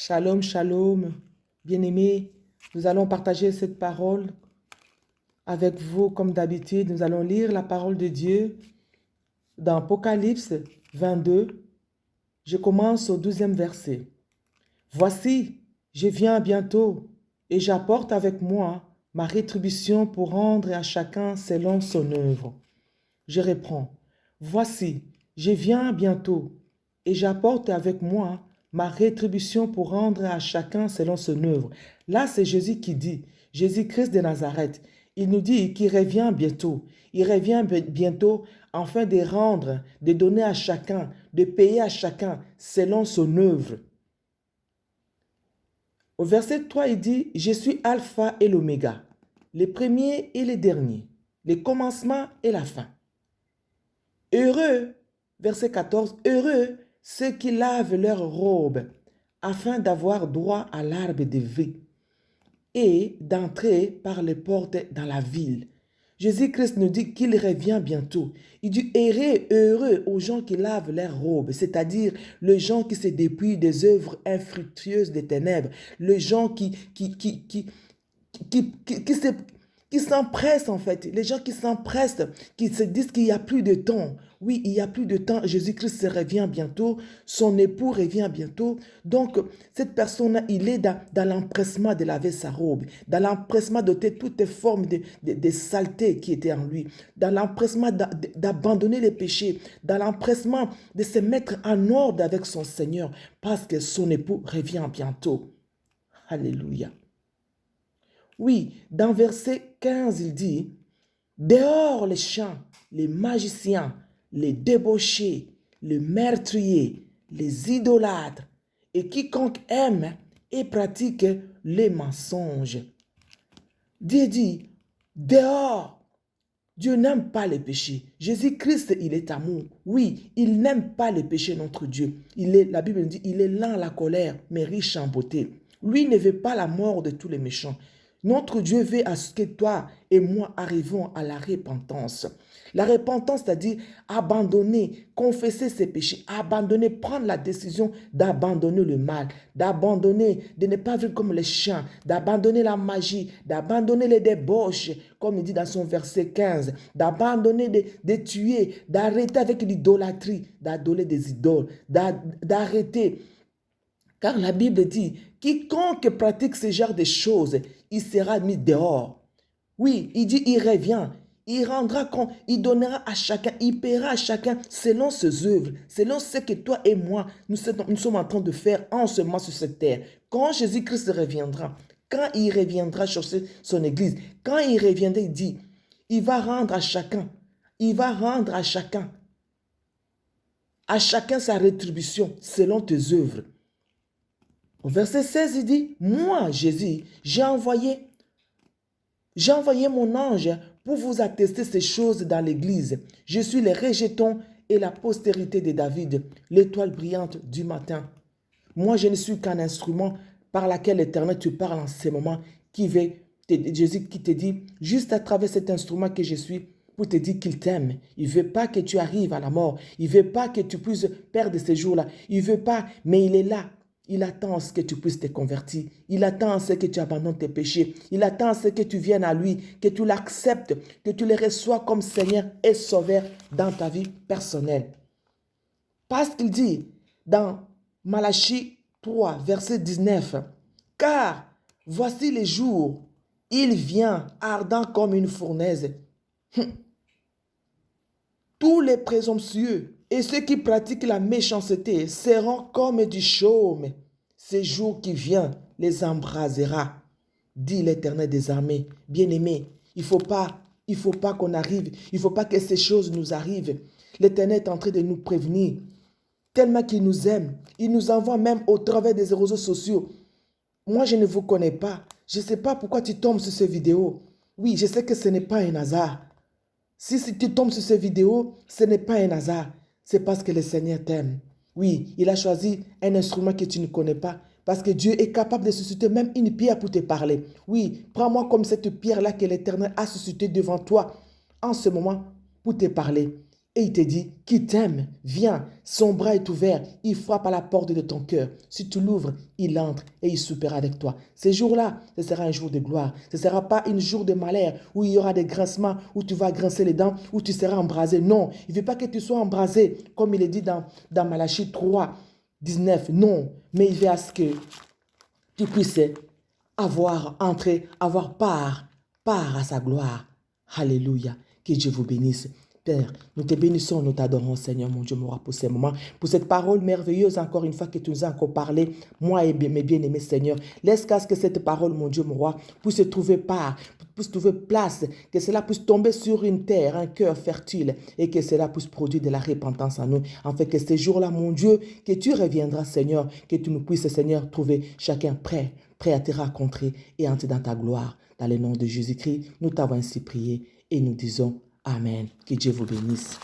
Shalom, shalom, bien-aimés. Nous allons partager cette parole avec vous comme d'habitude. Nous allons lire la parole de Dieu dans Apocalypse 22. Je commence au 12e verset. Voici, je viens bientôt et j'apporte avec moi ma rétribution pour rendre à chacun selon son œuvre. Je reprends. Voici, je viens bientôt et j'apporte avec moi ma rétribution pour rendre à chacun selon son œuvre. Là, c'est Jésus qui dit, Jésus-Christ de Nazareth. Il nous dit qu'il revient bientôt. Il revient bientôt afin de rendre, de donner à chacun, de payer à chacun selon son œuvre. Au verset 3, il dit, je suis Alpha et l'Oméga, le premier et le dernier, le commencement et la fin. Heureux, verset 14, heureux ceux qui lavent leurs robes afin d'avoir droit à l'arbre de vie et d'entrer par les portes dans la ville. Jésus-Christ nous dit qu'il revient bientôt. Il dit heureux aux gens qui lavent leurs robes, c'est-à-dire les gens qui se dépouillent des œuvres infructueuses des ténèbres, les gens qui s'empressent en fait, les gens qui s'empressent, qui se disent qu'il n'y a plus de temps. Oui, il n'y a plus de temps, Jésus-Christ revient bientôt, son époux revient bientôt. Donc, cette personne, il est dans l'empressement de laver sa robe, dans l'empressement d'ôter toutes les formes de saleté qui étaient en lui, dans l'empressement d'abandonner les péchés, dans l'empressement de se mettre en ordre avec son Seigneur, parce que son époux revient bientôt. Alléluia. Oui, dans verset 15, il dit, « Dehors les chiens, les magiciens, les débauchés, les meurtriers, les idolâtres, et quiconque aime et pratique les mensonges. » Dieu dit, « Dehors !» Dieu n'aime pas les péchés. Jésus-Christ, il est amour. Oui, il n'aime pas les péchés, notre Dieu. La Bible dit, il est lent à la colère, mais riche en beauté. Lui ne veut pas la mort de tous les méchants. Notre Dieu veut à ce que toi et moi arrivons à la repentance. La repentance, c'est-à-dire abandonner, confesser ses péchés, abandonner, prendre la décision d'abandonner le mal, d'abandonner, de ne pas vivre comme les chiens, d'abandonner la magie, d'abandonner les débauches, comme il dit dans son verset 15, d'abandonner, de tuer, d'arrêter avec l'idolâtrie, d'adorer des idoles, d'arrêter. Car la Bible dit, quiconque pratique ce genre de choses, il sera mis dehors. Oui, il dit, il revient. Il rendra compte, il donnera à chacun, il paiera à chacun selon ses œuvres, selon ce que toi et moi, nous sommes en train de faire en ce moment sur cette terre. Quand Jésus-Christ reviendra, quand il reviendra chercher son église, quand il reviendra, il dit, il va rendre à chacun, il va rendre à chacun sa rétribution selon tes œuvres. Au verset 16, il dit, moi, Jésus, j'ai envoyé mon ange pour vous attester ces choses dans l'église. Je suis le rejeton et la postérité de David, l'étoile brillante du matin. Moi, je ne suis qu'un instrument par lequel l'Éternel te parle en ce moment, Jésus qui te dit, juste à travers cet instrument que je suis, pour te dire qu'il t'aime. Il ne veut pas que tu arrives à la mort. Il ne veut pas que tu puisses perdre ces jours-là. Il ne veut pas, mais il est là. Il attend à ce que tu puisses te convertir. Il attend à ce que tu abandonnes tes péchés. Il attend à ce que tu viennes à lui, que tu l'acceptes, que tu le reçois comme Seigneur et Sauveur dans ta vie personnelle. Parce qu'il dit dans Malachie 3, verset 19, « Car voici les jours, il vient ardent comme une fournaise. Tous les présomptueux et ceux qui pratiquent la méchanceté seront comme du chaume. Ce jour qui vient les embrasera, dit l'Éternel des armées. Bien-aimés, il ne faut pas qu'on arrive, il ne faut pas que ces choses nous arrivent. L'Éternel est en train de nous prévenir, tellement qu'il nous aime. Il nous envoie même au travers des réseaux sociaux. Moi, je ne vous connais pas. Je ne sais pas pourquoi tu tombes sur ces vidéos. Oui, je sais que ce n'est pas un hasard. Si tu tombes sur ces vidéos, ce n'est pas un hasard. C'est parce que le Seigneur t'aime. Oui, il a choisi un instrument que tu ne connais pas. Parce que Dieu est capable de susciter même une pierre pour te parler. Oui, prends-moi comme cette pierre-là que l'Éternel a suscitée devant toi en ce moment pour te parler. Et il te dit qu'il t'aime. Viens, son bras est ouvert. Il frappe à la porte de ton cœur. Si tu l'ouvres, il entre et il soupera avec toi. Ce jour-là, ce sera un jour de gloire. Ce ne sera pas un jour de malheur où il y aura des grincements, où tu vas grincer les dents, où tu seras embrasé. Non, il ne veut pas que tu sois embrasé, comme il est dit dans Malachie 3, 19. Non, mais il veut à ce que tu puisses avoir part à sa gloire. Alléluia. Que Dieu vous bénisse. Père, nous te bénissons, nous t'adorons, Seigneur, mon Dieu, mon roi, pour ces moments, pour cette parole merveilleuse, encore une fois, que tu nous as encore parlé, moi et mes bien-aimés, Seigneur. Laisse qu'à ce que cette parole, mon Dieu, mon roi, puisse trouver part, puisse trouver place, que cela puisse tomber sur une terre, un cœur fertile, et que cela puisse produire de la repentance en nous, afin que ces jours-là, mon Dieu, que tu reviendras, Seigneur, que tu nous puisses, Seigneur, trouver chacun prêt à te rencontrer et entrer dans ta gloire. Dans le nom de Jésus-Christ, nous t'avons ainsi prié et nous disons Amen. Que Dieu vous bénisse.